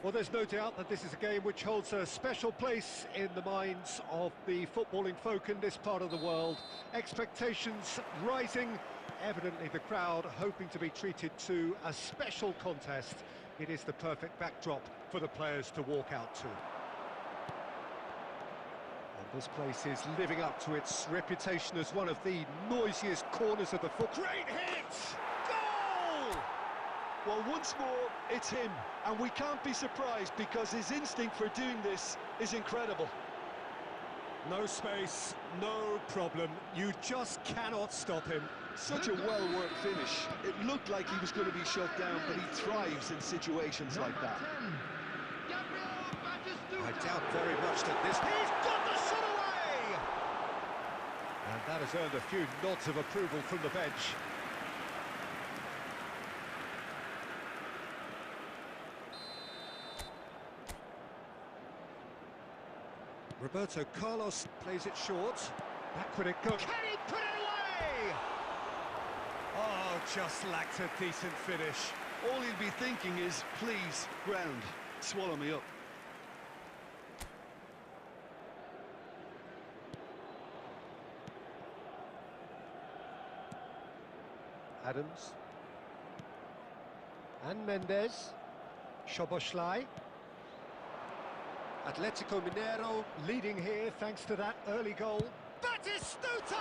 Well, there's no doubt that this is a game which holds a special place in the minds of the footballing folk in this part of the world. Expectations rising, evidently the crowd hoping to be treated to a special contest. It is the perfect backdrop for the players to walk out to. And this place is living up to its reputation as one of the noisiest corners of the football. Great hit! Goal! Well, once more, it's him, and we can't be surprised because his instinct for doing this is incredible. No space, no problem. You just cannot stop him. Such a well-worked finish. It looked like he was going to be shut down, but he thrives in situations like that. I doubt very much that this... He's got the shot away! And that has earned a few nods of approval from the bench. Roberto Carlos plays it short. Back would it go. Can he put it away? Oh, just lacked a decent finish. All he'll be thinking is, please, ground, swallow me up. Adams. And Mendes. Szoboszlai. Atletico Mineiro leading here thanks to that early goal. Batistuta!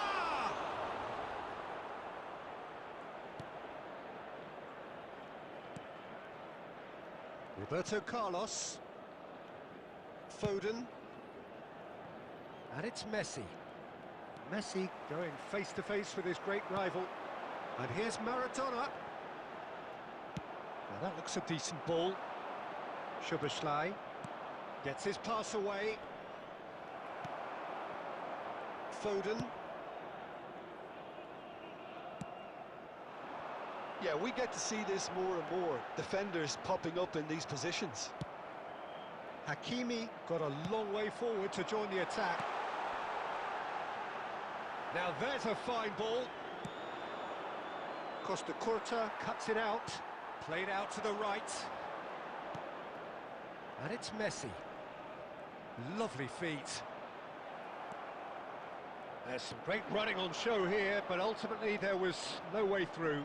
Roberto Carlos. Foden. And it's Messi. Messi going face-to-face with his great rival. And here's Maradona. Now that looks a decent ball. Szoboszlai. Gets his pass away. Foden. Yeah, we get to see this more and more. Defenders popping up in these positions. Hakimi got a long way forward to join the attack. Now there's a fine ball. Costa Curta cuts it out. Played out to the right. And it's Messi. Lovely feet. There's some great running on show here, but ultimately there was no way through.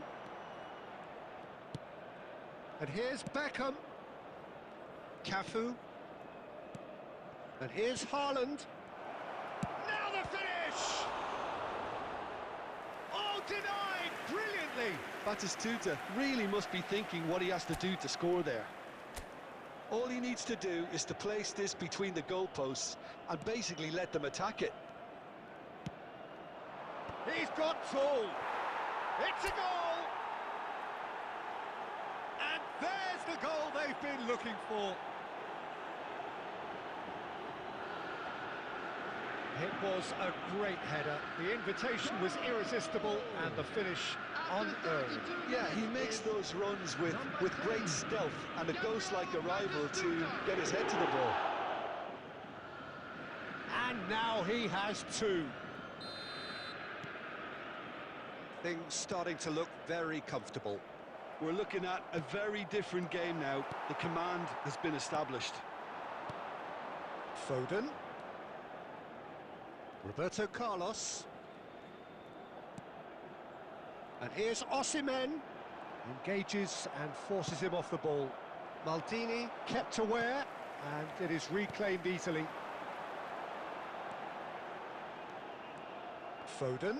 And here's Beckham. Cafu. And here's Haaland. Now the finish! Oh, denied brilliantly! Batistuta really must be thinking what he has to do to score there. All he needs to do is to place this between the goalposts and basically let them attack it. He's got full. It's a goal! And there's the goal they've been looking for. It was a great header. The invitation was irresistible and the finish unearned. Yeah, he makes those runs with great stealth and a ghost-like arrival to get his head to the ball. And now he has two. Things starting to look very comfortable. We're looking at a very different game now. The command has been established. Foden. Roberto Carlos. And here's Osimhen. Engages and forces him off the ball. Maldini kept aware, and it is reclaimed easily. Foden.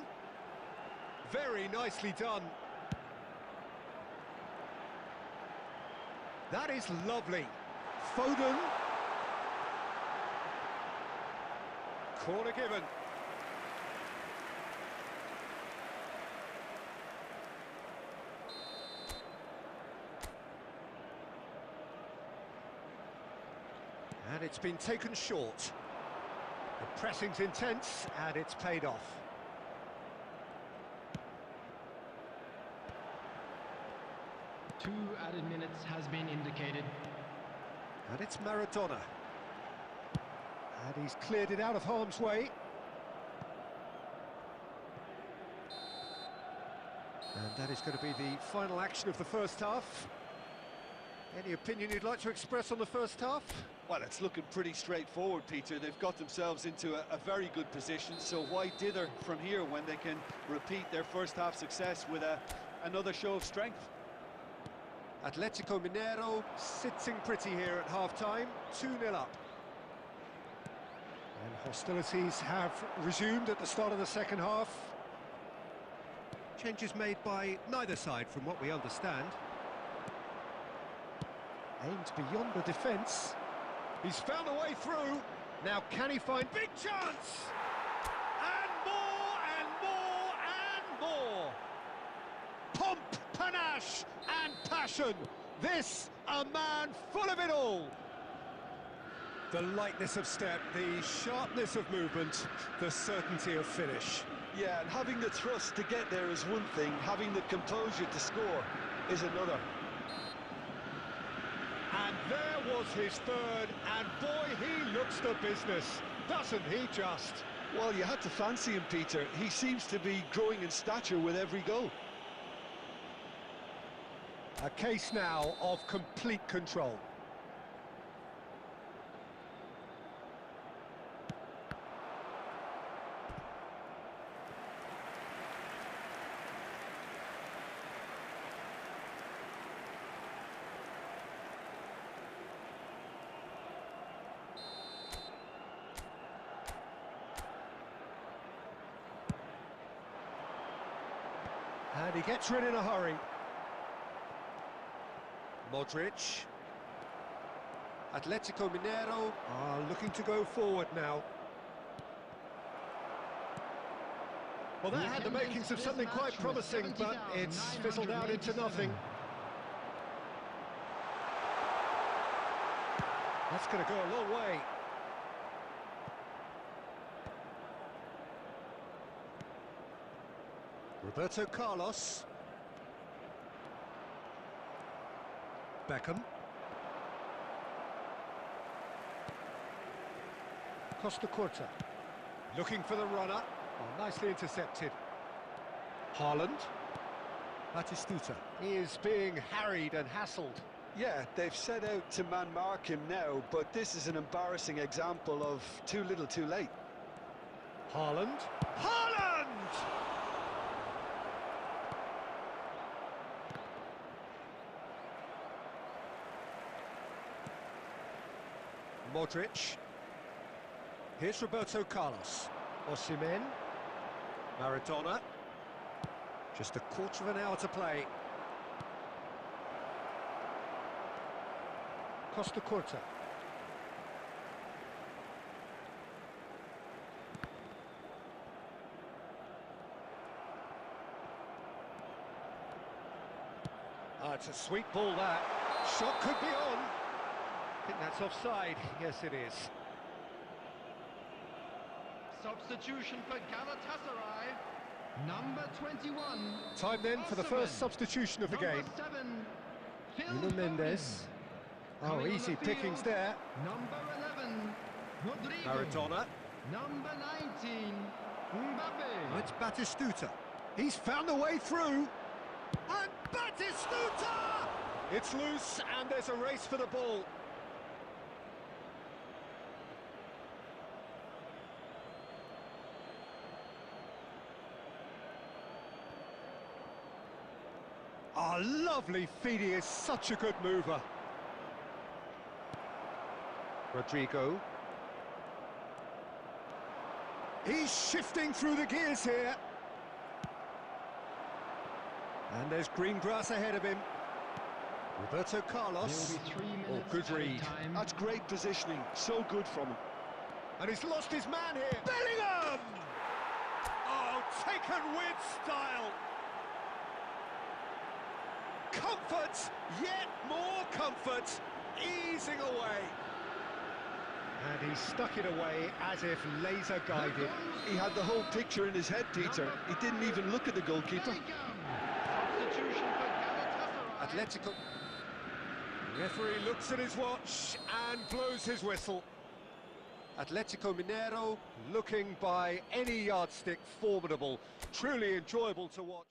Very nicely done. That is lovely. Foden. Corner given. And it's been taken short. The pressing's intense, and it's paid off. Two added minutes has been indicated. And it's Maradona. And he's cleared it out of harm's way. And that is going to be the final action of the first half. Any opinion you'd like to express on the first half? Well, it's looking pretty straightforward, Peter. They've got themselves into a very good position, so why dither from here when they can repeat their first half success with another show of strength? Atletico Mineiro sitting pretty here at half-time, 2-0 up. And hostilities have resumed at the start of the second half. Changes made by neither side from what we understand. Aimed beyond the defence. He's found a way through. Now can he find big chance? And more and more and more. Pomp, panache and passion. This a man full of it all. The lightness of step, the sharpness of movement, the certainty of finish. Yeah, and having the thrust to get there is one thing, having the composure to score is another. And there was his third, and boy, he looks the business, doesn't he just? Well, you had to fancy him, Peter. He seems to be growing in stature with every goal. A case now of complete control. And he gets rid in a hurry. Modric. Atletico Mineiro are looking to go forward now. Well, that had the makings of something quite promising, but it's fizzled out into nothing. That's going to go a long way. Roberto Carlos. Beckham. Costa Curta. Looking for the runner. Oh, nicely intercepted. Haaland. Batistuta. He is being harried and hassled. Yeah, they've set out to man-mark him now, but this is an embarrassing example of too little too late. Haaland. Haaland! Modric. Here's Roberto Carlos. Osimhen. Maradona. Just a quarter of an hour to play. Costa Curta. It's a sweet ball, that. Shot could be on. I think that's offside. Yes, it is. Substitution for Galatasaray, number 21. Time then for the first substitution of the game. Number 7, Nuno Mendes. Oh, easy pickings there. Number 11, Rodrigo. Maradona. Number 19, Mbappe. Oh, it's Batistuta. He's found a way through. And Batistuta! It's loose and there's a race for the ball. Oh, lovely feed. He is such a good mover. Rodrigo. He's shifting through the gears here. And there's green grass ahead of him. Roberto Carlos. Oh, good read. That's great positioning. So good from him. And he's lost his man here. Bellingham! Oh, taken with style. Comfort, yet more comfort, easing away. And he stuck it away as if laser guided. He had the whole picture in his head, Peter. He didn't even look at the goalkeeper. Substitution for Galatasaray. Atletico. The referee looks at his watch and blows his whistle. Atletico Mineiro looking by any yardstick formidable. Truly enjoyable to watch.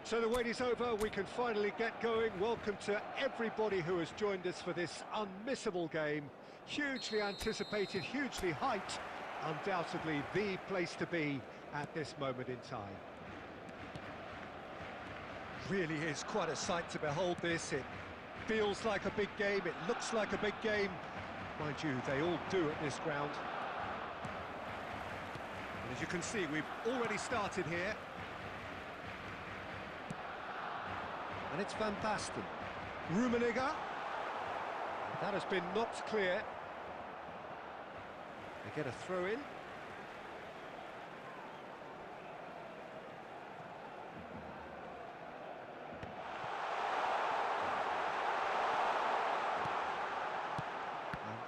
So the wait is over, we can finally get going. Welcome to everybody who has joined us for this unmissable game. Hugely anticipated, hugely hyped, undoubtedly the place to be at this moment in time. Really is quite a sight to behold this. It feels like a big game, it looks like a big game. Mind you, they all do at this ground. And as you can see, we've already started here. And it's Van Basten. Rummenigge. That has been knocked clear. They get a throw in. And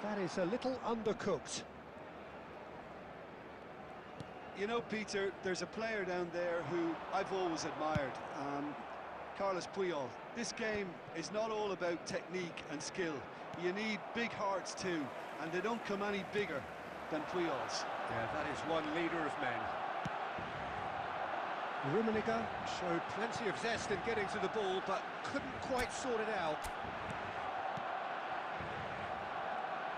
that is a little undercooked. You know, Peter, there's a player down there who I've always admired. Carlos Puyol. This game is not all about technique and skill. You need big hearts too, and they don't come any bigger than Puyol's. Yeah, that is one leader of men. Rummenigge showed plenty of zest in getting to the ball, but couldn't quite sort it out.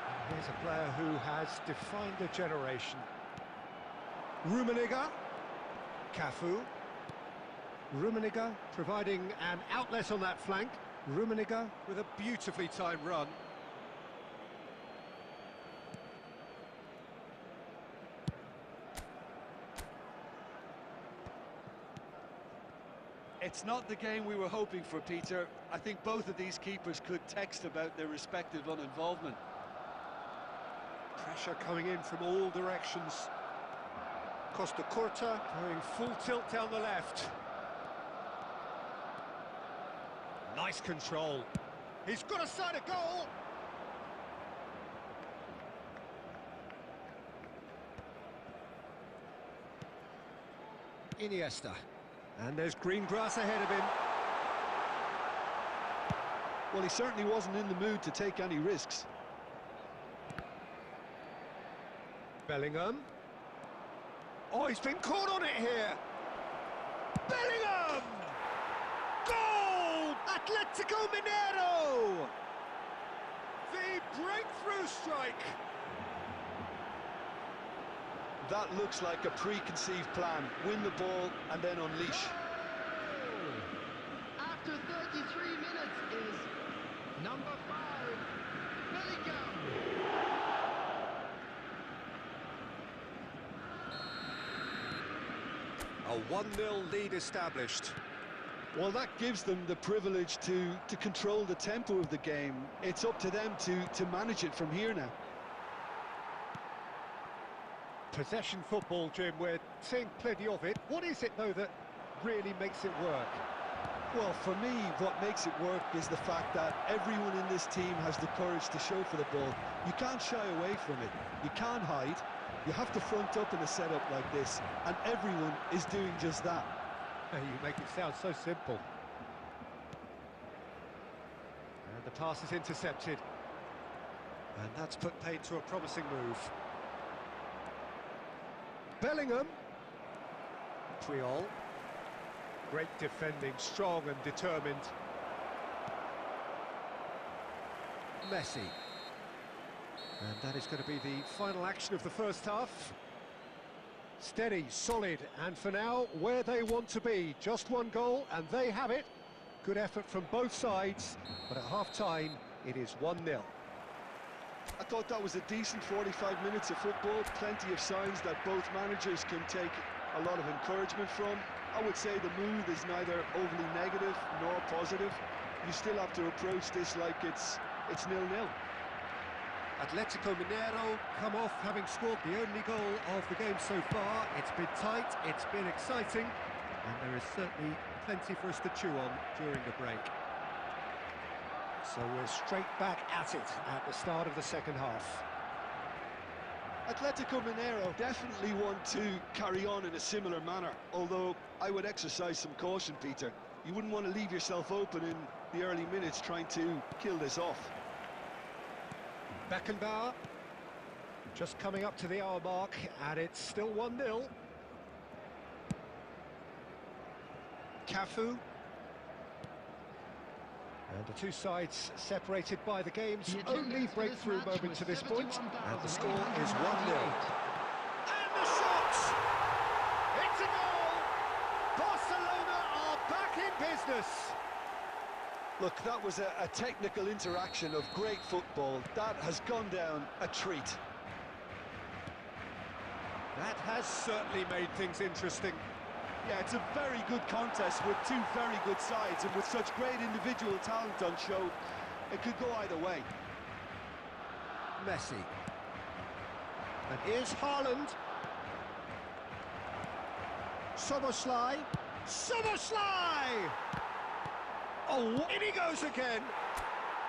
And here's a player who has defined a generation. Rummenigge, Cafu. Rummenigge providing an outlet on that flank. Rummenigge with a beautifully timed run. It's not the game we were hoping for, Peter. I think both of these keepers could text about their respective uninvolvement. Pressure coming in from all directions. Costa Curta going full tilt down the left. Nice control. He's got a side of goal. Iniesta. And there's green grass ahead of him. Well, he certainly wasn't in the mood to take any risks. Bellingham. Oh, he's been caught on it here. Bellingham! Goal! Atletico Mineiro! The breakthrough strike. That looks like a preconceived plan. Win the ball and then unleash. After 33 minutes is number 5, Bellingham. A 1-0 lead established. Well, that gives them the privilege to control the tempo of the game. It's up to them to manage it from here now. Possession football, Jim, we're seeing plenty of it. What is it, though, that really makes it work? Well, for me, what makes it work is the fact that everyone in this team has the courage to show for the ball. You can't shy away from it. You can't hide. You have to front up in a setup like this, and everyone is doing just that. You make it sound so simple. And the pass is intercepted. And that's put paid to a promising move. Bellingham. Puyol. Great defending, strong and determined. Messi. And that is going to be the final action of the first half. Steady, solid, and for now, where they want to be. Just one goal, and they have it. Good effort from both sides, but at half-time, it is 1-0. I thought that was a decent 45 minutes of football. Plenty of signs that both managers can take a lot of encouragement from. I would say the mood is neither overly negative nor positive. You still have to approach this like it's 0-0. Atletico Mineiro come off having scored the only goal of the game so far. It's been tight, it's been exciting, and there is certainly plenty for us to chew on during the break. So we're straight back at it at the start of the second half. Atletico Mineiro definitely want to carry on in a similar manner, although I would exercise some caution, Peter. You wouldn't want to leave yourself open in the early minutes trying to kill this off. Beckenbauer just coming up to the hour mark, and it's still 1-0. Cafu And the two sides separated by the game's The only attendance for this breakthrough match moment was to this point. And the score is 1-0. 71,898. And the shot! It's a goal! Barcelona are back in business! Look, that was a technical interaction of great football. That has gone down a treat. That has certainly made things interesting. Yeah, it's a very good contest with two very good sides, and with such great individual talent on show, it could go either way. Messi. And here's Haaland. Soboslai. Soboslai! Oh, in he goes again.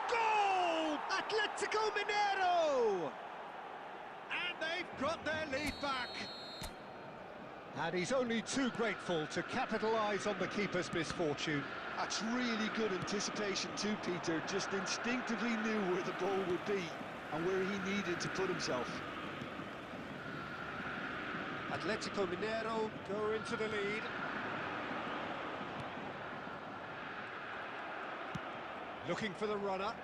Goal! Atletico Mineiro! And they've got their lead back. And he's only too grateful to capitalise on the keeper's misfortune. That's really good anticipation too, Peter. Just instinctively knew where the ball would be and where he needed to put himself. Atletico Mineiro go into the lead. Looking for the runner.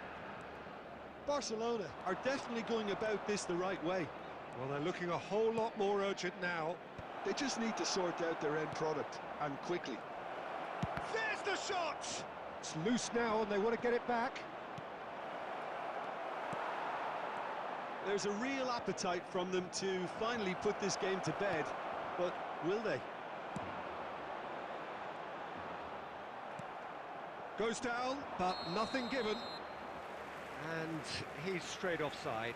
Barcelona are definitely going about this the right way. Well, they're looking a whole lot more urgent now. They just need to sort out their end product, and quickly. There's the shot! It's loose now and they want to get it back. There's a real appetite from them to finally put this game to bed, but will they? Goes down, but nothing given. And he's straight offside.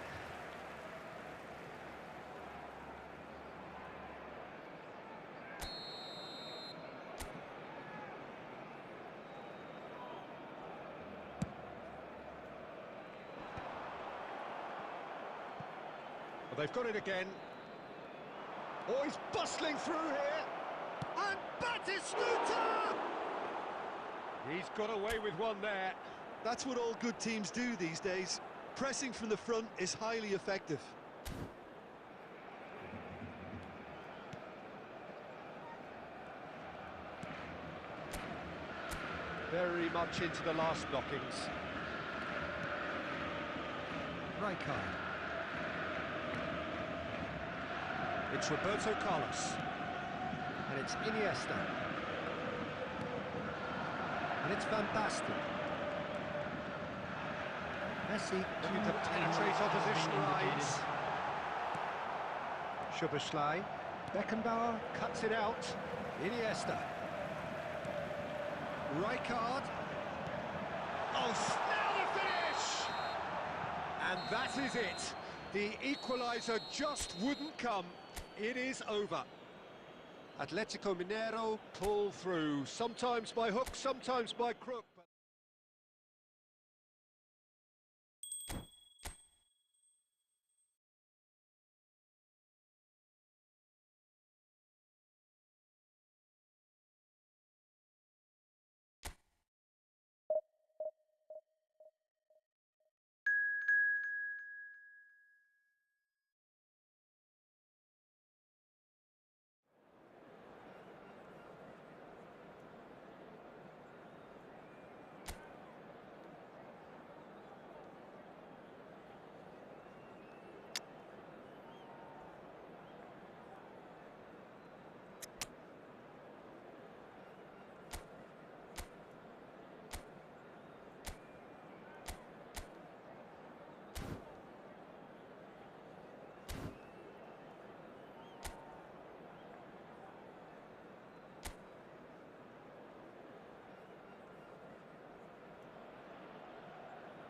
Well, they've got it again. Oh, he's bustling through here. And Batistuta! He's got away with one there. That's what all good teams do these days. Pressing from the front is highly effective. Very much into the last knockings. Rijkaard. It's Roberto Carlos. And it's Iniesta. And it's Van Basten. Messi looking to penetrate opposition lines. Szoboszlai. Beckenbauer cuts it out. Iniesta. Rijkaard. Oh, now the finish! And that is it. The equaliser just wouldn't come. It is over. Atletico Mineiro pull through, sometimes by hook, sometimes by crook.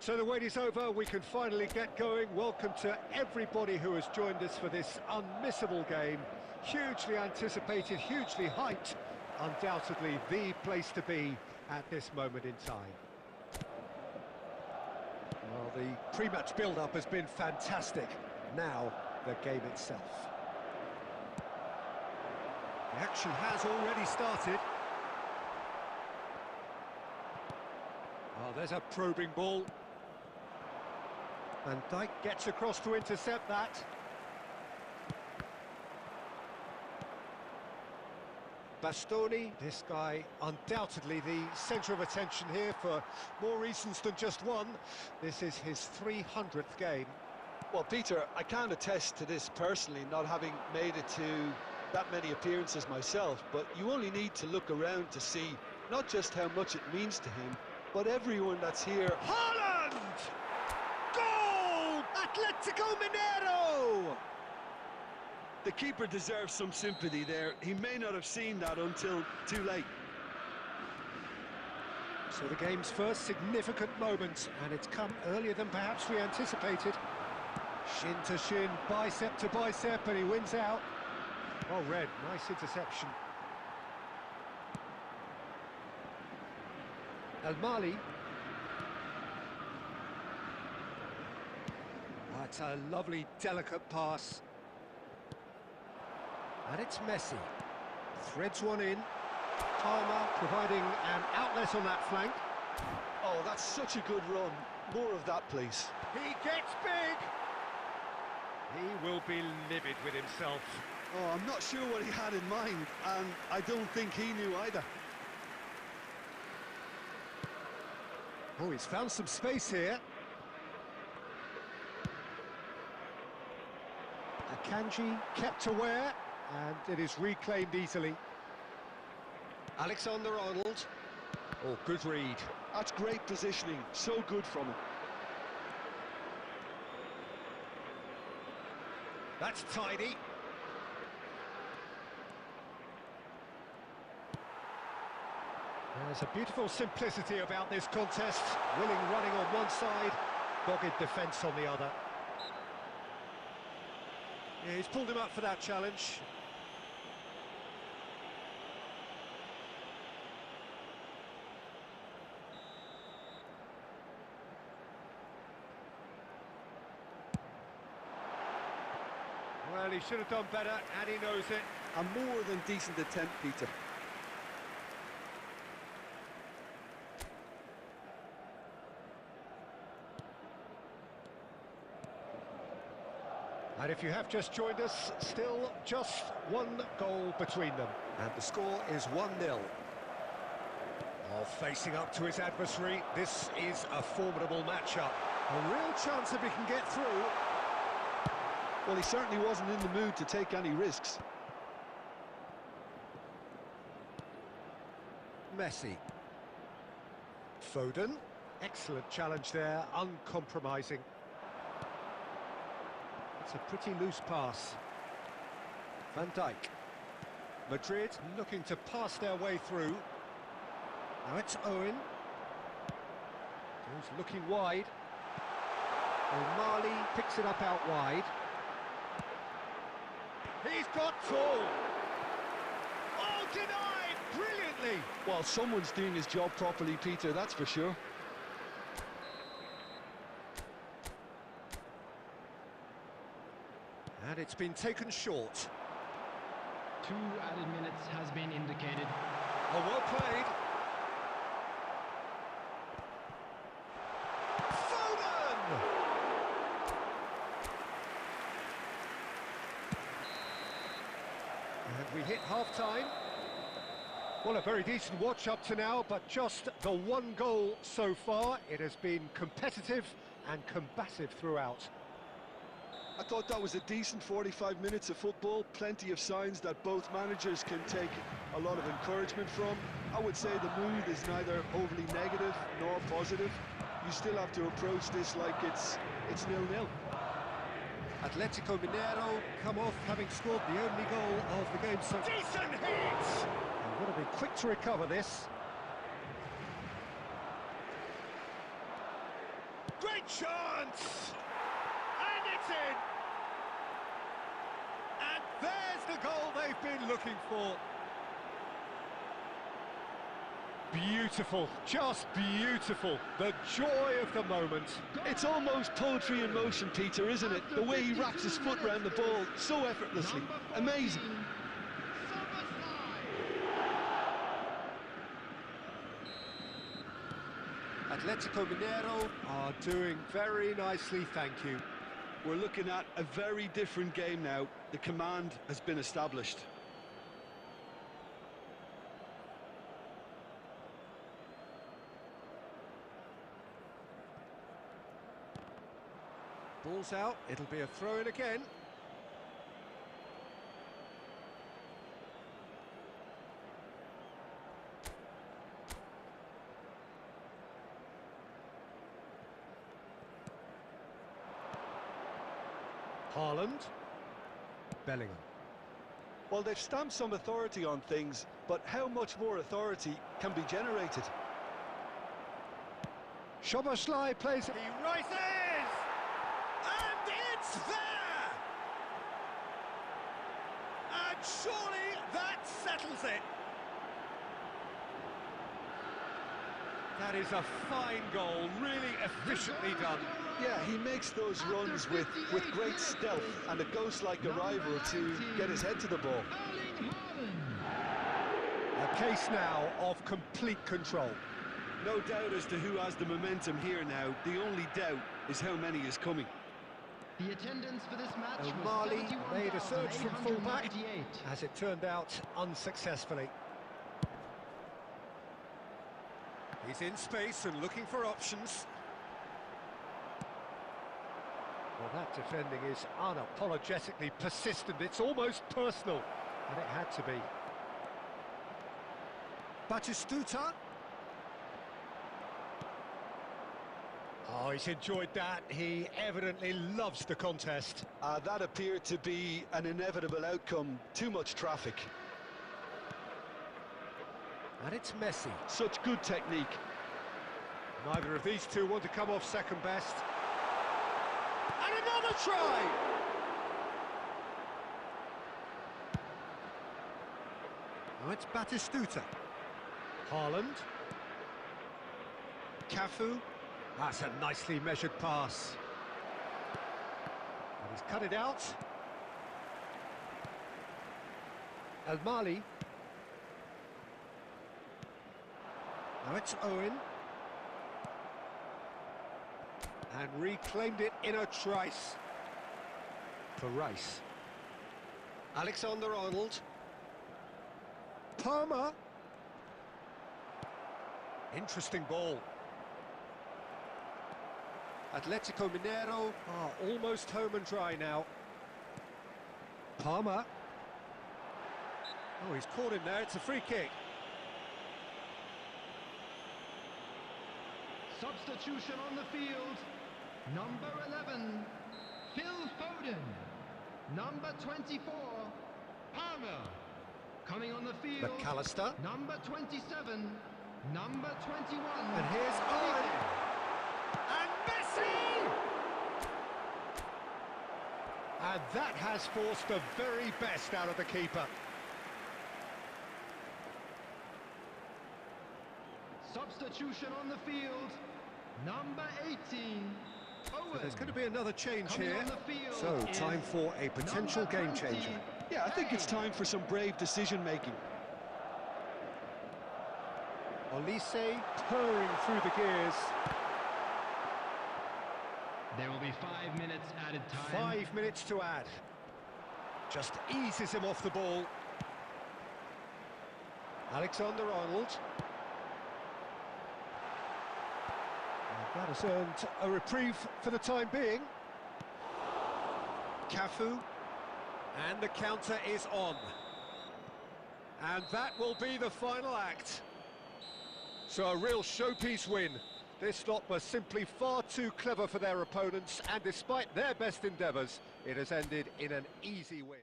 So the wait is over, we can finally get going. Welcome to everybody who has joined us for this unmissable game. Hugely anticipated, hugely hyped. Undoubtedly the place to be at this moment in time. Well, the pre-match build-up has been fantastic. Now, the game itself. The action has already started. Oh, there's a probing ball. Van Dijk gets across to intercept that. Bastoni, this guy undoubtedly the centre of attention here for more reasons than just one. This is his 300th game. Well, Peter, I can't attest to this personally, not having made it to that many appearances myself, but you only need to look around to see not just how much it means to him, but everyone that's here. Haaland! Goal! Atletico Mineiro! The keeper deserves some sympathy there. He may not have seen that until too late. So the game's first significant moment, and it's come earlier than perhaps we anticipated. Shin to shin, bicep to bicep, and he wins out. Well read, nice interception. El Mali. That's a lovely, delicate pass. And it's Messi. Threads one in. Palmer providing an outlet on that flank. Oh, that's such a good run. More of that, please. He gets big. He will be livid with himself. Oh, I'm not sure what he had in mind, and I don't think he knew either. Oh, he's found some space here. Akanji kept aware, and it is reclaimed easily. Alexander-Arnold. Oh, good read. That's great positioning, so good from him. That's tidy. There's a beautiful simplicity about this contest. Willing running on one side, dogged defence on the other. Yeah, he's pulled him up for that challenge. Well, he should have done better, and he knows it. A more than decent attempt, Peter. And if you have just joined us, still just one goal between them. And the score is 1-0. Oh, facing up to his adversary, this is a formidable matchup. A real chance if he can get through. Well, he certainly wasn't in the mood to take any risks. Messi. Foden. Excellent challenge there, uncompromising. It's a pretty loose pass. Van Dijk. Madrid looking to pass their way through. Now it's Owen. He's looking wide. O'Malley picks it up out wide. He's got tall. Oh, denied! Brilliantly! Well, someone's doing his job properly, Peter, that's for sure. And it's been taken short. 2 added minutes has been indicated. Oh, well played. Foden! And we hit half-time. Well, a very decent watch up to now, but just the one goal so far. It has been competitive and combative throughout. I thought that was a decent 45 minutes of football, plenty of signs that both managers can take a lot of encouragement from. I would say the mood is neither overly negative nor positive. You still have to approach this like it's 0-0. Atletico Mineiro come off having scored the only goal of the game. So decent hit! They've got to be quick to recover this. Great chance! And it's in! And there's the goal they've been looking for. Beautiful, just beautiful. The joy of the moment. It's almost poetry in motion, Peter, isn't it? The way he wraps his foot round the ball so effortlessly. Amazing. Atletico Mineiro are doing very nicely, thank you. We're looking at a very different game now. The command has been established. Ball's out, it'll be a throw-in again. Haaland. Bellingham. Well, they've stamped some authority on things, but how much more authority can be generated? Szoboszlai plays it. He rises! And it's there! And surely that settles it. That is a fine goal, really efficiently done. Yeah, he makes those runs with great stealth and a ghost-like arrival to get his head to the ball. A case now of complete control. No doubt as to who has the momentum here now. The only doubt is how many is coming. The attendance for this match was Mali made a surge from full-back, 71,898. as it turned out, unsuccessfully. He's in space and looking for options. Well, that defending is unapologetically persistent. It's almost personal, and it had to be. Batistuta. Oh, he's enjoyed that. He evidently loves the contest. That appeared to be an inevitable outcome. Too much traffic. And it's Messi. Such good technique. Neither of these two want to come off second best. And another try! Now it's Batistuta. Haaland. Cafu. That's a nicely measured pass. And he's cut it out. El Mali. Now it's Owen. And reclaimed it in a trice. For Rice. Alexander-Arnold. Palmer. Interesting ball. Atletico Mineiro are almost home and dry now. Palmer. Oh, he's caught him there. It's a free kick. Substitution on the field. Number 11, Phil Foden. Number 24, Palmer. Coming on the field, McAllister. Number 27, number 21. And here's Owen. And Messi! And that has forced the very best out of the keeper. Substitution on the field, number 18, Owen. So there's going to be another change Coming here. on the field So time is for a potential number game 20. changer. Yeah, I think it's time for some brave decision-making. Olise purring through the gears. There will be 5 minutes added time. 5 minutes to add. Just eases him off the ball. Alexander-Arnold. That has earned a reprieve for the time being. Cafu. And the counter is on. And that will be the final act. So a real showpiece win. This lot was simply far too clever for their opponents, and despite their best endeavours, it has ended in an easy win.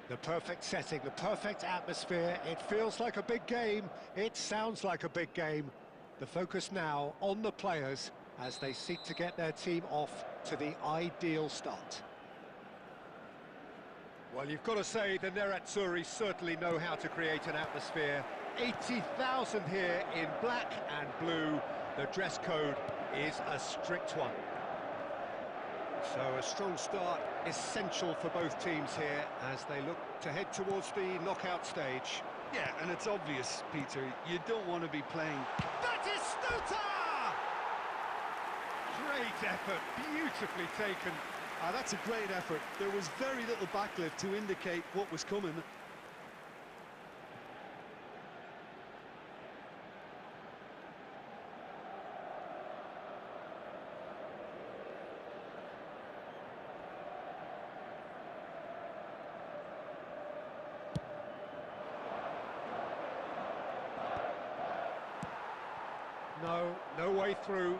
The perfect setting, the perfect atmosphere. It feels like a big game. It sounds like a big game. The focus now on the players as they seek to get their team off to the ideal start. Well, you've got to say the Nerazzurri certainly know how to create an atmosphere. 80,000 here in black and blue. The dress code is a strict one. So a strong start, essential for both teams here as they look to head towards the knockout stage. Yeah, and it's obvious, Peter, you don't want to be playing. Batistuta! Great effort, beautifully taken. That's a great effort. There was very little backlift to indicate what was coming. No way through.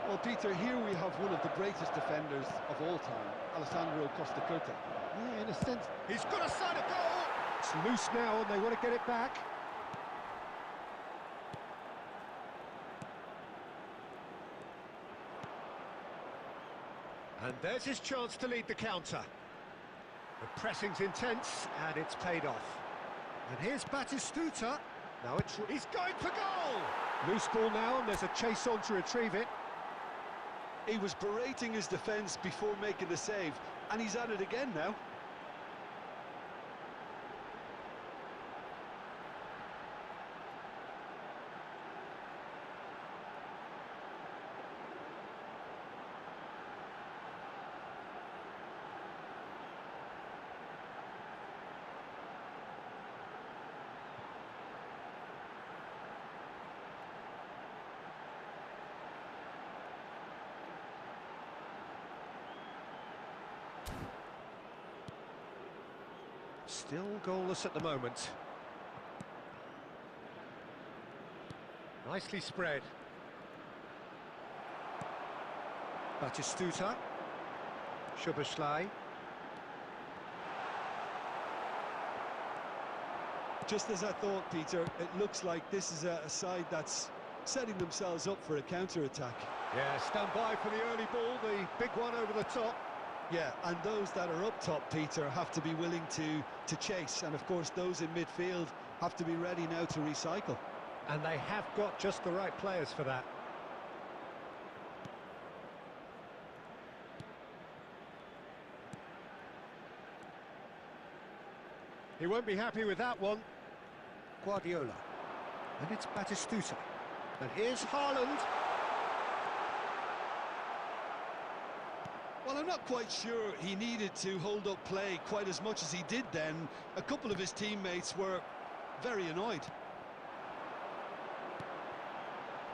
Well, Peter, here we have one of the greatest defenders of all time, Alessandro Costa Curta. Yeah, in a sense. He's got a side of goal! It's loose now and they want to get it back. And there's his chance to lead the counter. The pressing's intense and it's paid off. And here's Batistuta. Now he's going for goal! Loose ball now, and there's a chase on to retrieve it. He was berating his defence before making the save, and he's at it again now. Still goalless at the moment. Nicely spread. Batistuta. Szoboszlai. Just as I thought, Peter, it looks like this is a side that's setting themselves up for a counter-attack. Yeah, stand by for the early ball, the big one over the top. Yeah, and those that are up top, Peter, have to be willing to chase. And, of course, those in midfield have to be ready now to recycle. And they have got just the right players for that. He won't be happy with that one. Guardiola. And it's Batistuta. And here's Haaland. Well, I'm not quite sure he needed to hold up play quite as much as he did then. A couple of his teammates were very annoyed.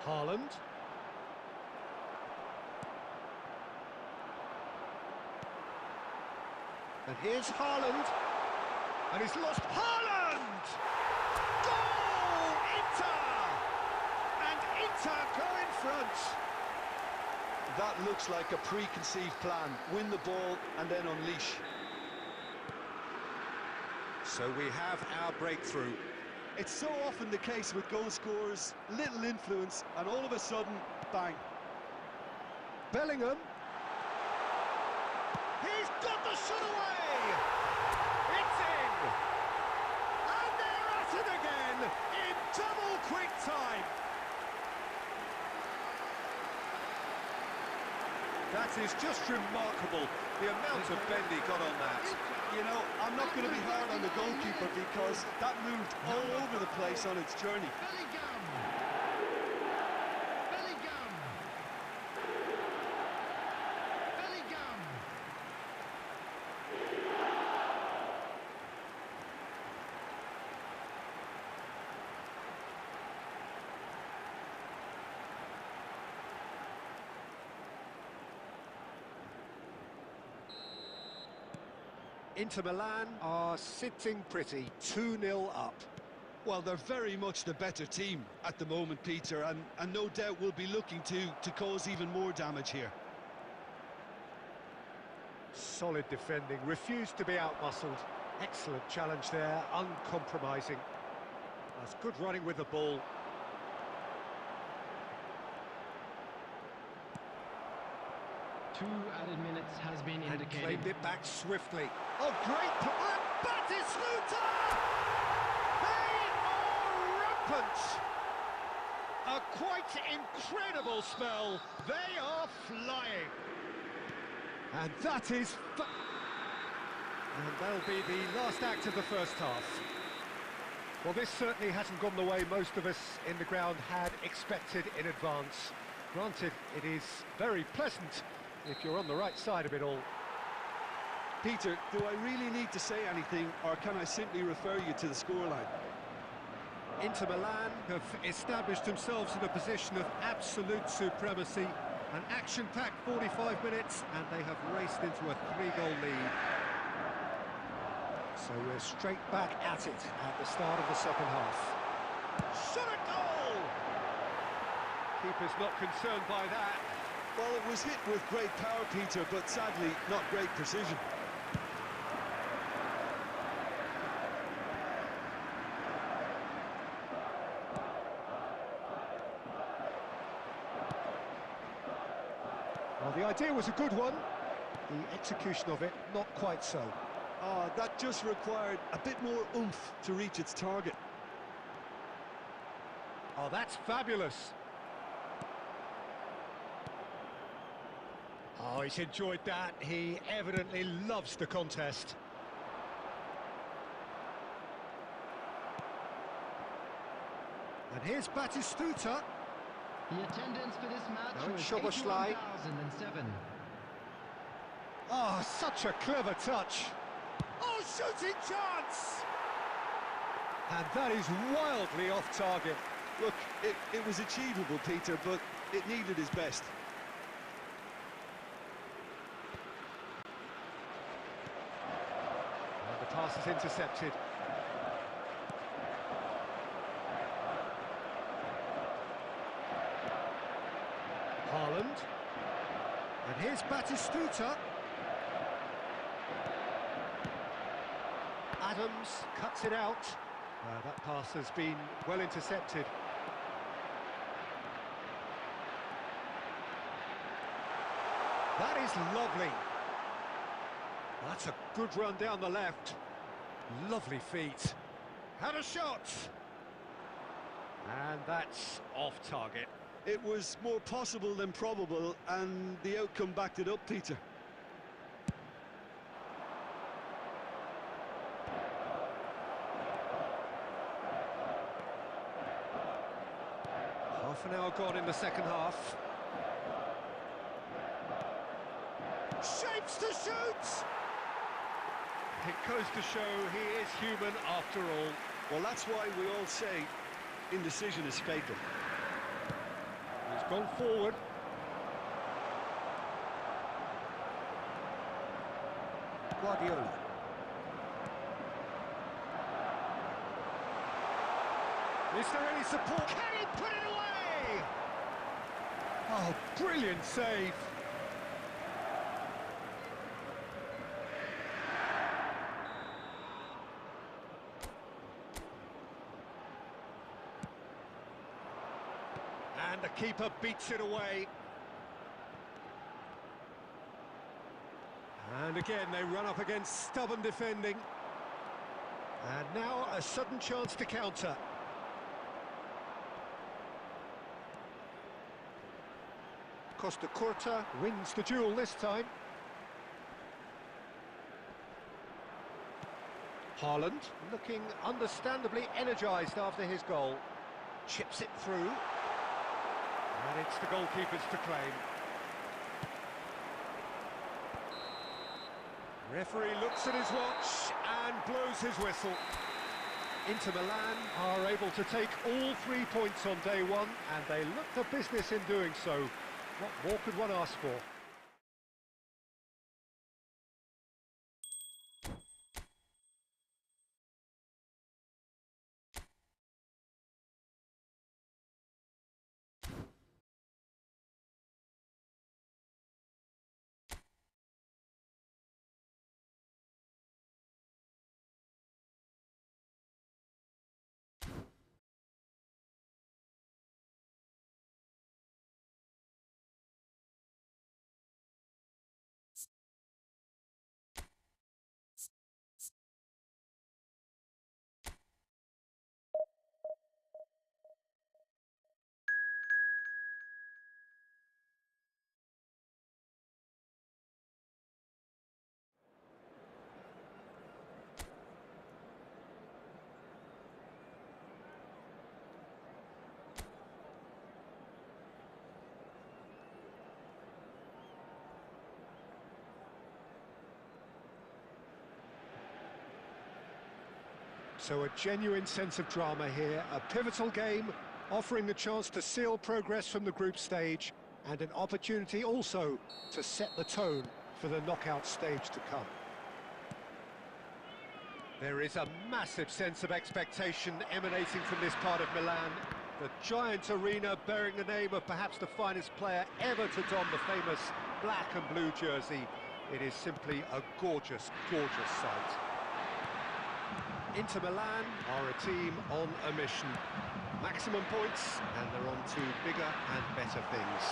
Haaland. And here's Haaland. And he's lost Haaland! Goal! Inter! And Inter go in front. That looks like a preconceived plan. Win the ball and then unleash. So we have our breakthrough. It's so often the case with goal scorers, little influence, and all of a sudden, bang. Bellingham. He's got the shot away! It's in! And they're at it again in double quick time. That is just remarkable, the amount of bend he got on that. You know, I'm not going to be hard on the goalkeeper because that moved all over the place on its journey. Bellingham. Bellingham. Bellingham. Inter Milan are sitting pretty, 2-0 up. Well, they're very much the better team at the moment, Peter, and no doubt will be looking to cause even more damage here. Solid defending, refused to be outmuscled. Excellent challenge there, uncompromising. That's good running with the ball. 2 added minutes has been And indicated. claimed it back swiftly. Oh, great! Batistuta! They are rampant! A quite incredible spell. They are flying. And that is... And that'll be the last act of the first half. Well, this certainly hasn't gone the way most of us in the ground had expected in advance. Granted, it is very pleasant if you're on the right side of it all. Peter, do I really need to say anything, or can I simply refer you to the scoreline? Inter Milan have established themselves in a position of absolute supremacy. An action-packed 45 minutes, and they have raced into a 3-goal lead. So we're straight back at it at the start of the second half. Shot a goal! Keeper's not concerned by that. Well, it was hit with great power, Peter, but sadly, not great precision. Well, the idea was a good one. The execution of it, not quite so. That just required a bit more oomph to reach its target. Oh, that's fabulous. Oh, he's enjoyed that. He evidently loves the contest. And here's Batistuta. The attendance for this match No, was Szoboszlai. 81,007. Oh, such a clever touch. Oh, shooting chance! And that is wildly off target. Look, it was achievable, Peter, but it needed his best. And the pass is intercepted. Haaland. And here's Batistuta. Adams cuts it out. That pass has been well intercepted. That is lovely. That's a good run down the left. Lovely feet. Had a shot. And that's off target. It was more possible than probable, and the outcome backed it up, Peter. Half an hour gone in the second half. Shapes to shoot! It goes to show he is human after all. Well, that's why we all say indecision is fatal. He's gone forward. Guardiola. Is there any support? Can he put it away? Oh, brilliant save. And the keeper beats it away. And again, they run up against stubborn defending. And now a sudden chance to counter. Costa Curta wins the duel this time. Haaland looking understandably energised after his goal. Chips it through. And it's the goalkeepers to claim. Referee looks at his watch and blows his whistle. Inter Milan are able to take all 3 points on day one, and they look the business in doing so. What more could one ask for? So a genuine sense of drama here, a pivotal game, offering the chance to seal progress from the group stage, and an opportunity also to set the tone for the knockout stage to come. There is a massive sense of expectation emanating from this part of Milan. The giant arena bearing the name of perhaps the finest player ever to don the famous black and blue jersey. It is simply a gorgeous, gorgeous sight. Inter Milan are a team on a mission. Maximum points, and they're on to bigger and better things.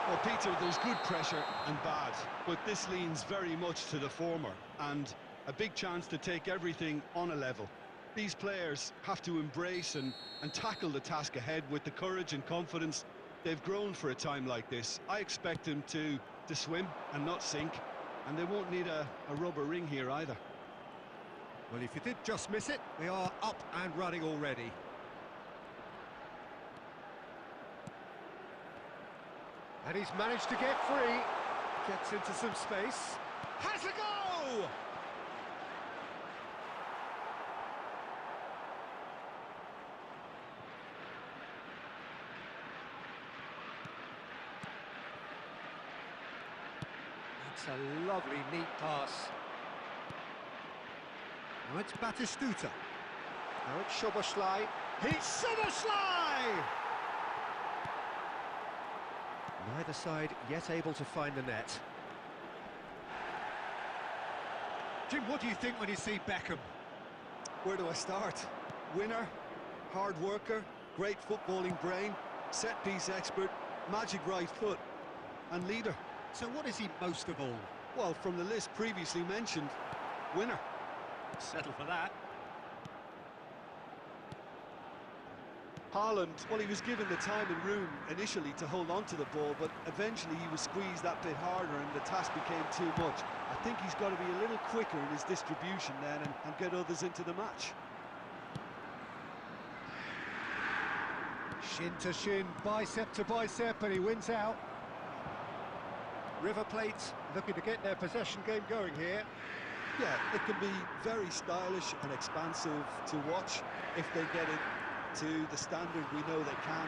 Well, Peter, there's good pressure and bad, but this leans very much to the former, and a big chance to take everything on a level. These players have to embrace and tackle the task ahead with the courage and confidence they've grown for a time like this. I expect them to swim and not sink, and they won't need a rubber ring here either. Well, if you did just miss it, we are up and running already. And he's managed to get free. Gets into some space. Has a go! That's a lovely, neat pass. Now it's Batistuta. Now it's Szoboszlai. He's Szoboszlai! Neither side yet able to find the net. Jim, what do you think when you see Beckham? Where do I start? Winner, hard worker, great footballing brain, set-piece expert, magic right foot, and leader. So what is he most of all? Well, from the list previously mentioned, winner. Settle for that. Haaland, well, he was given the time and room initially to hold on to the ball, but eventually he was squeezed that bit harder and the task became too much. I think he's got to be a little quicker in his distribution then and get others into the match. Shin to shin, bicep to bicep, and he wins out. River Plate looking to get their possession game going here. Yeah, it can be very stylish and expansive to watch if they get it to the standard we know they can,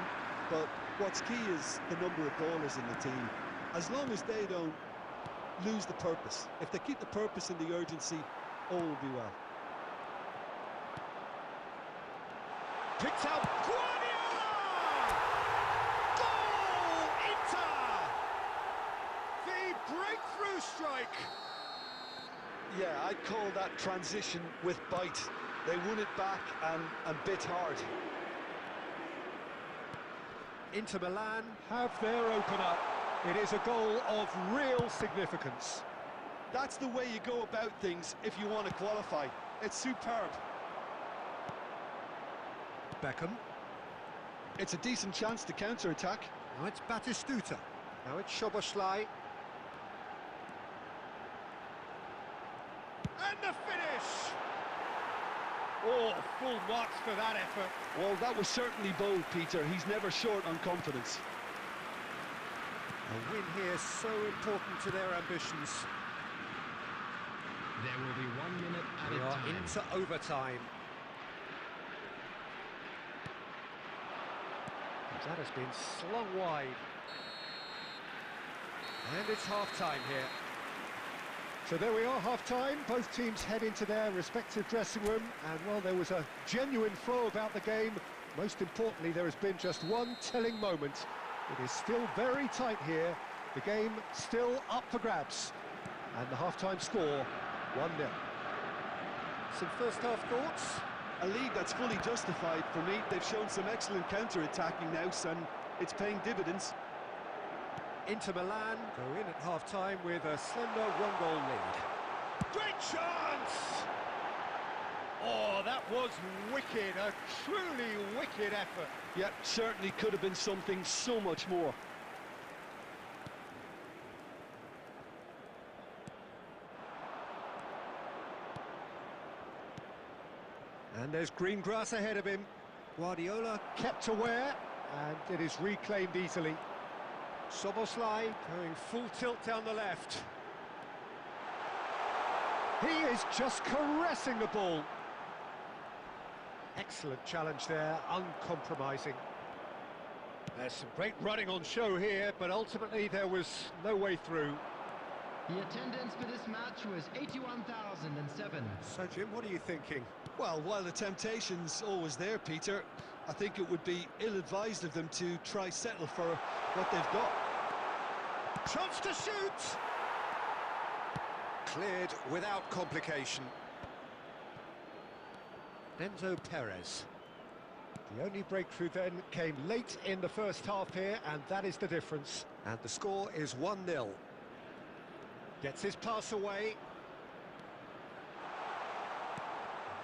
but what's key is the number of ballers in the team. As long as they don't lose the purpose, if they keep the purpose and the urgency, all will be well. Picked out Guardiola! Goal! Inter! I'd call that transition with bite. They won it back and bit hard. Inter Milan have their opener. It is a goal of real significance. That's the way you go about things if you want to qualify. It's superb. Beckham. It's a decent chance to counter-attack. Now it's Batistuta. Now it's Szoboszlai. And the finish! Oh, full marks for that effort. Well, that was certainly bold, Peter. He's never short on confidence. A win here so important to their ambitions. There will be 1 minute We added are time. into overtime. That has been slung wide. And it's half-time here. So there we are, half-time. Both teams head into their respective dressing room. And while there was a genuine flow about the game, most importantly, there has been just one telling moment. It is still very tight here. The game still up for grabs. And the half-time score, 1-0. Some first-half thoughts? A lead that's fully justified for me. They've shown some excellent counter-attacking now, and it's paying dividends. Inter Milan go in at half-time with a slender one-goal lead. Great chance! Oh, that was wicked, a truly wicked effort. Yeah, certainly could have been something so much more. And there's green grass ahead of him. Guardiola kept aware, and it is reclaimed easily. Szoboszlai going full tilt down the left. He is just caressing the ball. Excellent challenge there, uncompromising. There's some great running on show here, but ultimately there was no way through. The attendance for this match was 81,007. So, Jim, what are you thinking? Well, while the temptation's always there, Peter, I think it would be ill-advised of them to try settle for what they've got. Chance to shoot! Cleared without complication. Enzo Perez. The only breakthrough then came late in the first half here, and that is the difference. And the score is 1-0. Gets his pass away.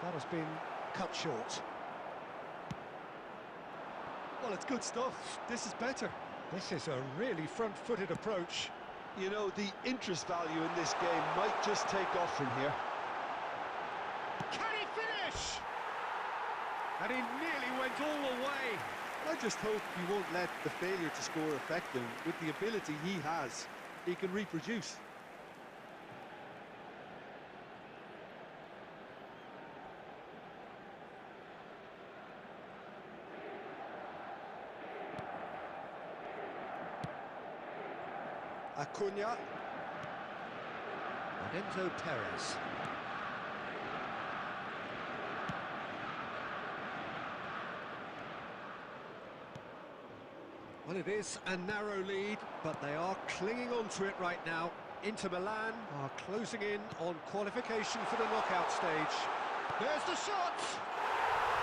That has been cut short. Well, it's good stuff. This is better. This is a really front-footed approach. You know, the interest value in this game might just take off from here. Can he finish? And he nearly went all the way. I just hope he won't let the failure to score affect him. With the ability he has, he can reproduce. Acuna. And Enzo Perez. Well, it is a narrow lead, but they are clinging on to it right now. Inter Milan are closing in on qualification for the knockout stage. There's the shot!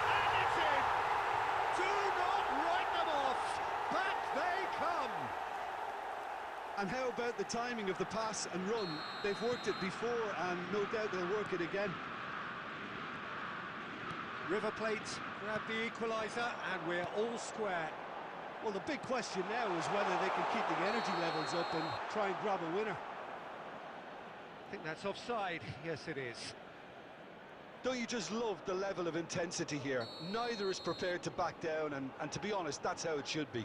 And it's in! Do not write them off! Back they come! And how about the timing of the pass and run? They've worked it before, and no doubt they'll work it again. River Plate grab the equaliser, and we're all square. Well, the big question now is whether they can keep the energy levels up and try and grab a winner. I think that's offside. Yes, it is. Don't you just love the level of intensity here? Neither is prepared to back down, and to be honest, that's how it should be.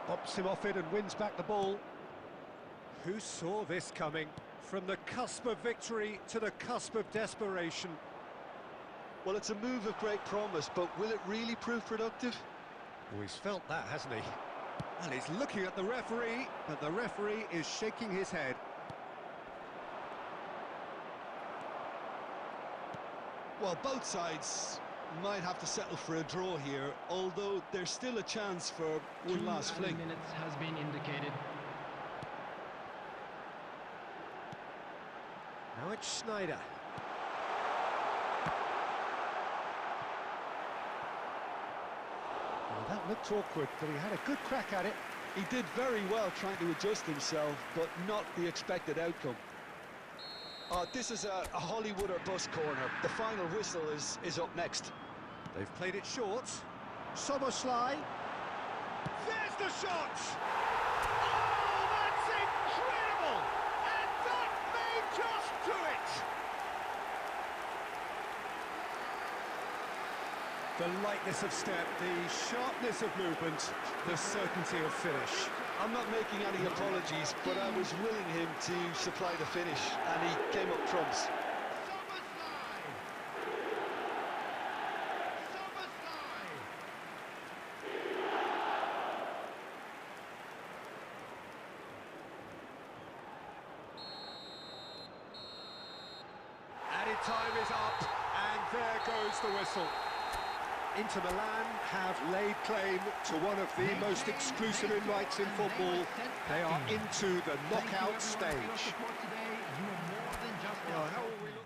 Bops him off it and wins back the ball. Who saw this coming? From the cusp of victory to the cusp of desperation. Well, it's a move of great promise, but will it really prove productive? Oh, he's felt that, hasn't he? And he's looking at the referee, but the referee is shaking his head. Well, both sides Might have to settle for a draw here, although there's still a chance for one last fling. 2 minutes has been indicated. Now it's Sneijder. Well, that looked awkward, but he had a good crack at it. He did very well trying to adjust himself, but not the expected outcome. This is a Hollywood or bust corner. The final whistle is up next. They've played it short. Soboslai. There's the shot! Oh, that's incredible! And that may just do it! The lightness of step, the sharpness of movement, the certainty of finish. I'm not making any apologies, but I was willing him to supply the finish, and he came up trumps. Added time is up, and there goes the whistle. Inter Milan have laid claim to one of the most exclusive invites in football. They are into the knockout stage. Well, how will we look?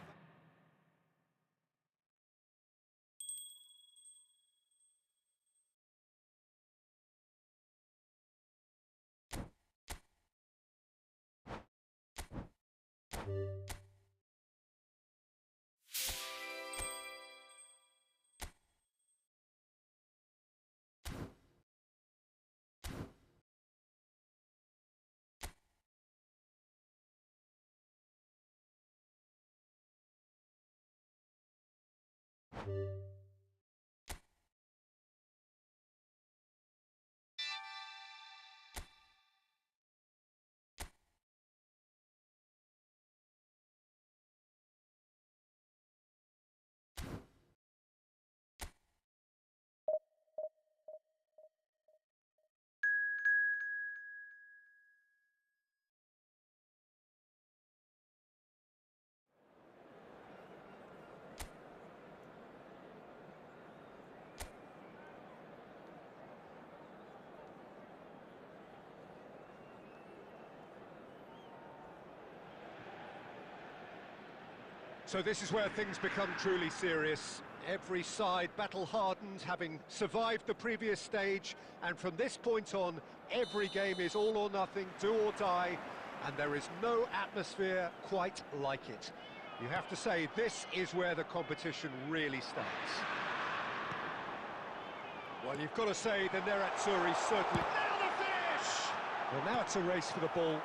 So this is where things become truly serious. Every side battle-hardened, having survived the previous stage, and from this point on, every game is all or nothing, do or die, and there is no atmosphere quite like it. You have to say, this is where the competition really starts. Well, you've got to say, the Nerazzurri certainly... Now the finish! Well, now it's a race for the ball.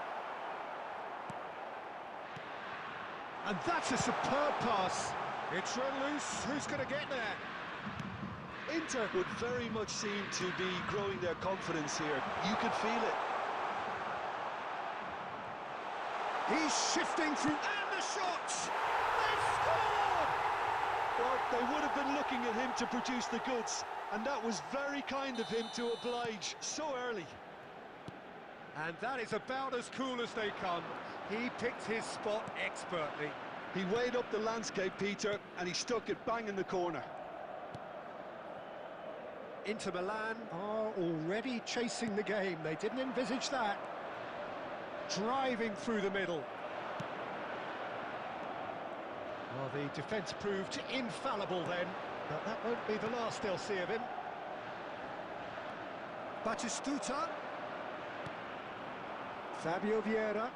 And that's a superb pass. It's run loose. Who's going to get there? Inter would very much seem to be growing their confidence here. You could feel it. He's shifting through, and the shots! They've scored! Well, they would have been looking at him to produce the goods, and that was very kind of him to oblige so early. And that is about as cool as they come. He picked his spot expertly. He weighed up the landscape, Peter, and he stuck it bang in the corner. Inter Milan are already chasing the game. They didn't envisage that. Driving through the middle. Well, the defence proved infallible then, but that won't be the last they'll see of him. Batistuta. Fabio Vieira.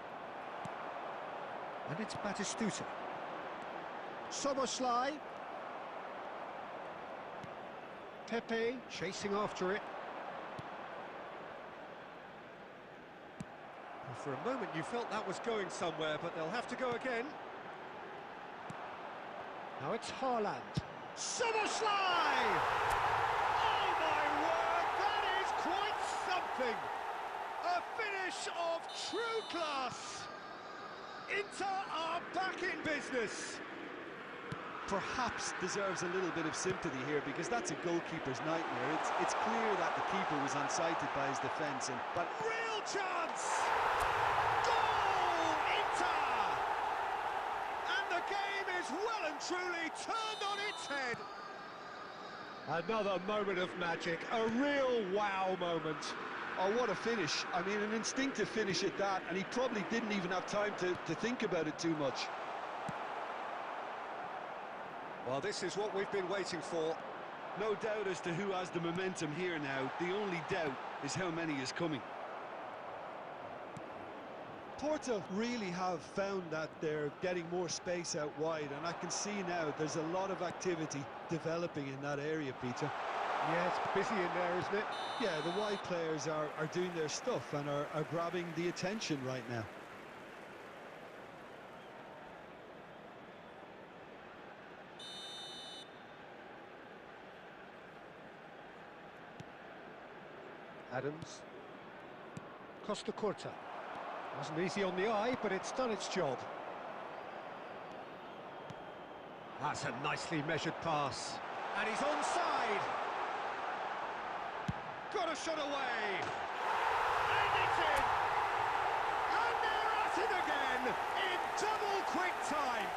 And it's Batistuta. Soboslai. Pepe chasing after it. Well, for a moment you felt that was going somewhere, but they'll have to go again. Now it's Haaland. Soboslai! Oh my word, that is quite something! A finish of true class! Inter are back in business! Perhaps deserves a little bit of sympathy here, because that's a goalkeeper's nightmare. It's clear that the keeper was unsighted by his defence, but real chance! Goal, Inter! And the game is well and truly turned on its head. Another moment of magic, a real wow moment. Oh, what a finish. I mean, an instinctive finish at that, and he probably didn't even have time to think about it too much. Well, this is what we've been waiting for. No doubt as to who has the momentum here now. The only doubt is how many is coming. Porto really have found that they're getting more space out wide, and I can see now there's a lot of activity developing in that area, Peter. Yeah, it's busy in there, isn't it? Yeah, the wide players are doing their stuff and are grabbing the attention right now. Adams. Costa Curta. Wasn't easy on the eye, but it's done its job. That's a nicely measured pass. And he's onside. Got a shot away. And it's in. And they're at it again in double quick time.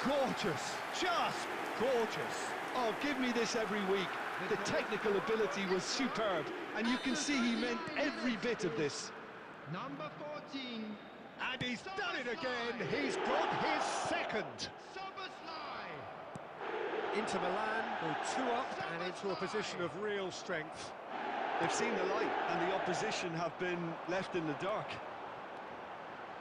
Gorgeous. Just gorgeous. Oh, give me this every week. The technical ability was superb, and you can see he meant every bit of this. Number 14. And he's done it again. He's got his second. Inter Milan go 2 up and into a position of real strength. They've seen the light, and the opposition have been left in the dark.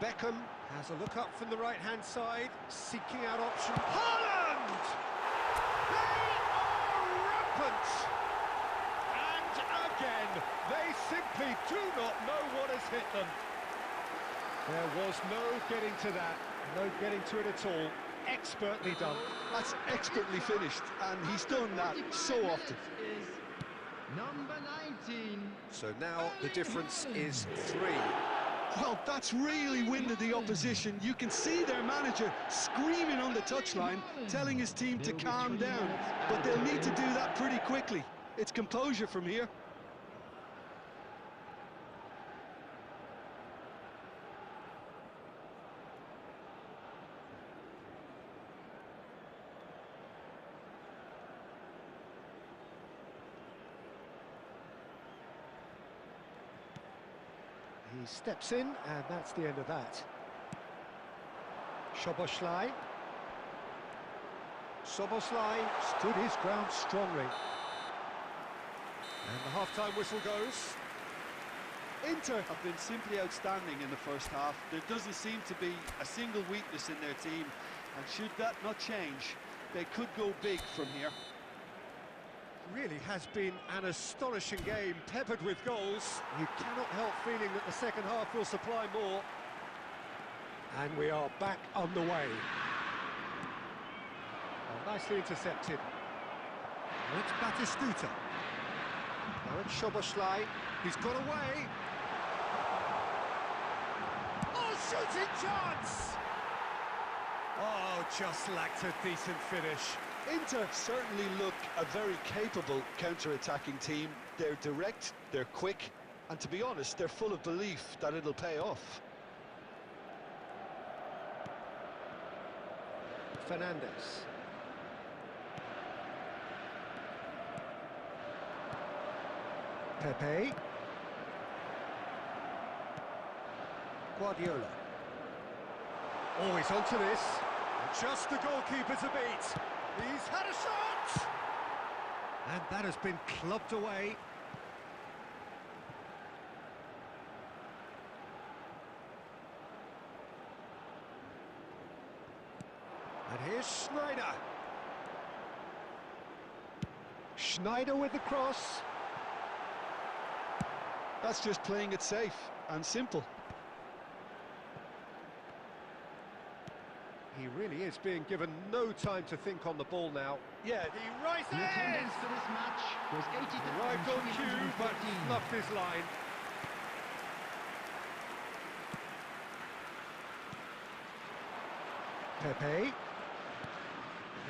Beckham has a look up from the right-hand side, seeking out options. Haaland! They are rampant! And again, they simply do not know what has hit them. There was no getting to that, no getting to it at all. Expertly done. That's expertly finished, and he's done that so often. Number 19. So now the difference is 3. Well, that's really winded the opposition. You can see their manager screaming on the touchline, telling his team to calm down. But they'll need to do that pretty quickly. It's composure from here. He steps in, and that's the end of that. Szoboszlai. Szoboszlai stood his ground strongly. And the half-time whistle goes. Inter have been simply outstanding in the first half. There doesn't seem to be a single weakness in their team, and should that not change, they could go big from here. Really has been an astonishing game, peppered with goals. You cannot help feeling that the second half will supply more. And we are back on the way. Oh, nicely intercepted. Now it's Batistuta. Now it's Szoboszlai. He's got away. Oh, shooting chance! Oh, just lacked a decent finish. Inter certainly look a very capable counter-attacking team. They're direct, they're quick, and to be honest, they're full of belief that it'll pay off. Fernandes. Pepe. Guardiola. Oh, he's onto this. Just the goalkeeper to beat. He's had a shot! And that has been clubbed away. And here's Schneider. Schneider with the cross. That's just playing it safe and simple. He really is being given no time to think on the ball now. Yeah, he rises! The attendance for this match was 80,000. Arrived on cue, but left his line. Pepe.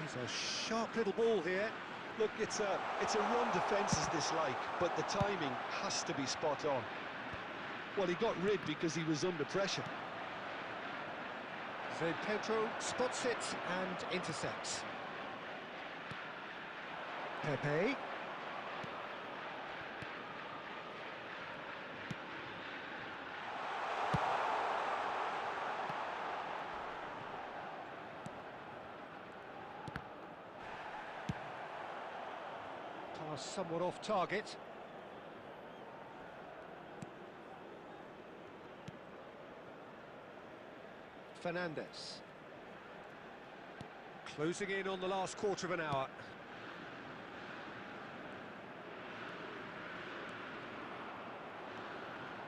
He's a sharp little ball here. Look, it's a run defence's dislike, but the timing has to be spot on. Well, he got rid because he was under pressure. Zé Pedro spots it and intercepts. Pepe. Pass somewhat off target. Fernandez. Closing in on the last quarter of an hour.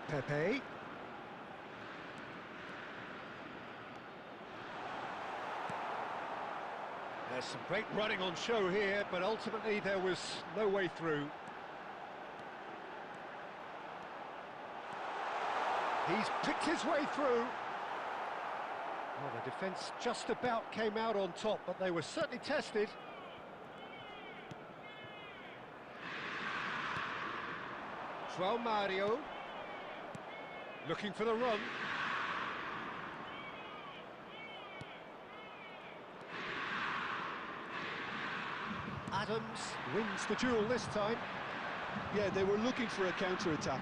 Pepe. There's some great running on show here, but ultimately there was no way through. He's picked his way through. Well, the defence just about came out on top, but they were certainly tested. João Mario. Looking for the run. Adams wins the duel this time. Yeah, they were looking for a counter-attack.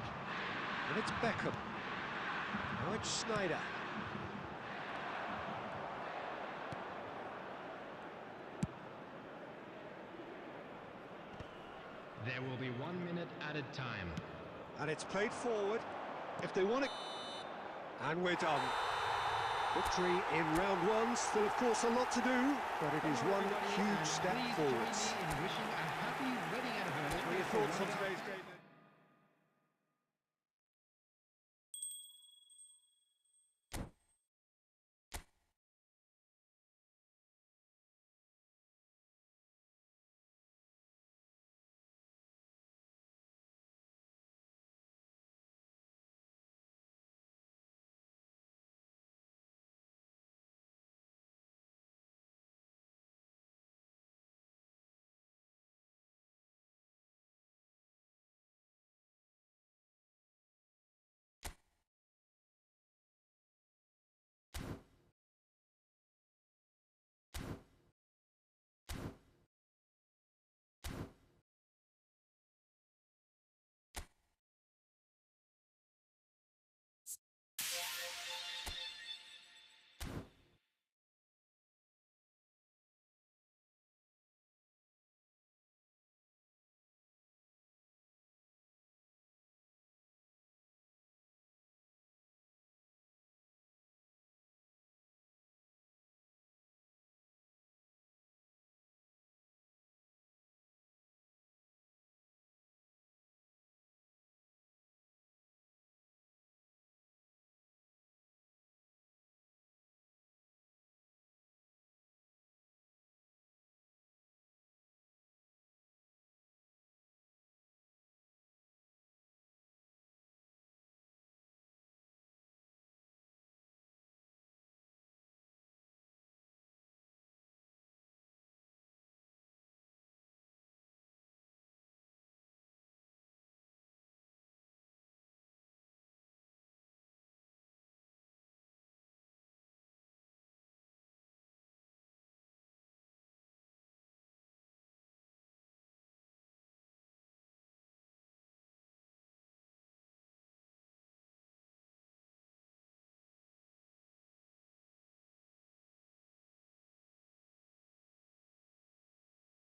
And it's Beckham. Now it's Snyder. There will be 1 minute added time. And it's played forward. If they want it... And we're done. Victory in round one. Still, of course, a lot to do, but it is one huge step forwards. In wishing a happy wedding anniversary. What are your thoughts on today's game?